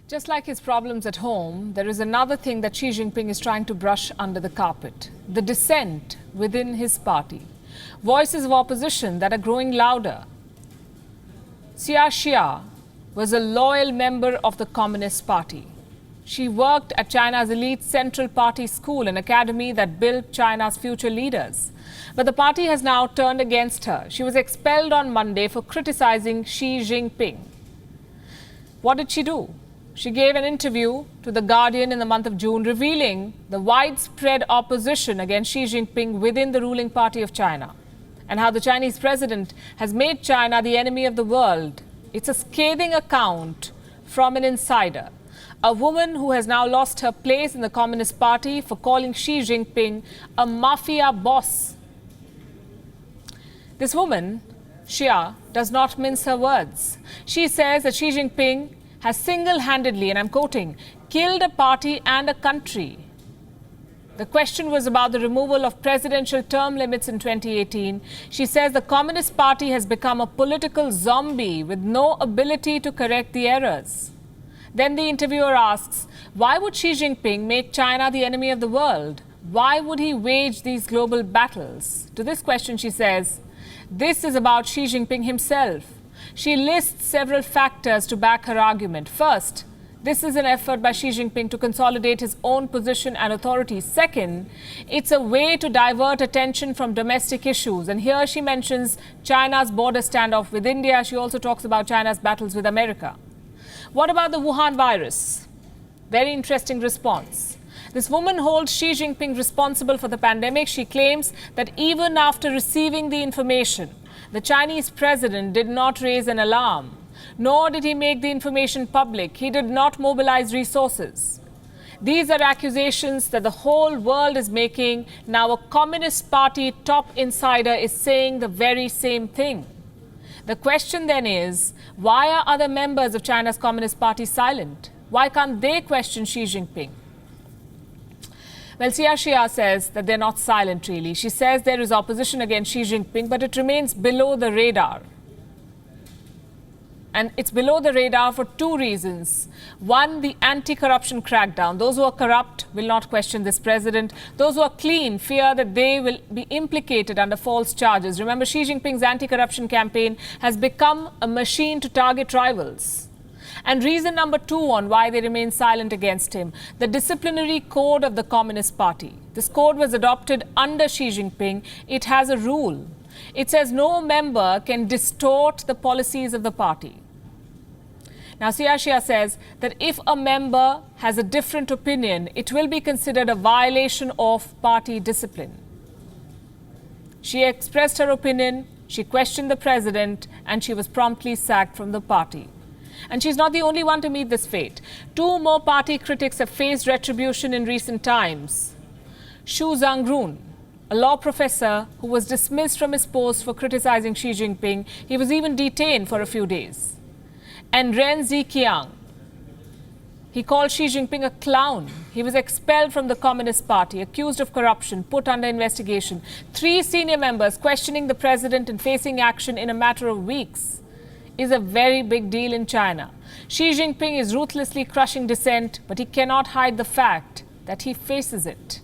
Just like his problems at home, there is another thing that Xi Jinping is trying to brush under the carpet: the dissent within his party. Voices of opposition that are growing louder. Cai Xia was a loyal member of the Communist Party. She worked at China's elite Central Party school, an academy that built China's future leaders. But the party has now turned against her. She was expelled on Monday for criticizing Xi Jinping. What did she do? She gave an interview to The Guardian in the month of June, revealing the widespread opposition against Xi Jinping within the ruling party of China, and how the Chinese president has made China the enemy of the world. It's a scathing account from an insider, a woman who has now lost her place in the Communist Party for calling Xi Jinping a mafia boss. This woman, Xia, does not mince her words. She says that Xi Jinping has single-handedly, and I'm quoting, killed a party and a country. The question was about the removal of presidential term limits in 2018. She says the Communist Party has become a political zombie with no ability to correct the errors. Then the interviewer asks, why would Xi Jinping make China the enemy of the world? Why would he wage these global battles? To this question, she says, this is about Xi Jinping himself. She lists several factors to back her argument. First, this is an effort by Xi Jinping to consolidate his own position and authority. Second, it's a way to divert attention from domestic issues. And here she mentions China's border standoff with India. She also talks about China's battles with America. What about the Wuhan virus? Very interesting response. This woman holds Xi Jinping responsible for the pandemic. She claims that even after receiving the information, the Chinese president did not raise an alarm, nor did he make the information public. He did not mobilize resources. These are accusations that the whole world is making. Now a Communist Party top insider is saying the very same thing. The question then is, why are other members of China's Communist Party silent? Why can't they question Xi Jinping? Well, Cai Xia says that they're not silent, really. She says there is opposition against Xi Jinping, but it remains below the radar. And it's below the radar for two reasons. One, the anti-corruption crackdown. Those who are corrupt will not question this president. Those who are clean fear that they will be implicated under false charges. Remember, Xi Jinping's anti-corruption campaign has become a machine to target rivals. And reason number two on why they remain silent against him: the disciplinary code of the Communist Party. This code was adopted under Xi Jinping. It has a rule. It says no member can distort the policies of the party. Now, Cai Xia says that if a member has a different opinion, it will be considered a violation of party discipline. She expressed her opinion, she questioned the president, and she was promptly sacked from the party. And she's not the only one to meet this fate. Two more party critics have faced retribution in recent times. Xu Zhangrun, a law professor who was dismissed from his post for criticizing Xi Jinping. He was even detained for a few days. And Ren Ziqiang, he called Xi Jinping a clown. He was expelled from the Communist Party, accused of corruption, put under investigation. 3 senior members questioning the president and facing action in a matter of weeks is a very big deal in China. Xi Jinping is ruthlessly crushing dissent, but he cannot hide the fact that he faces it.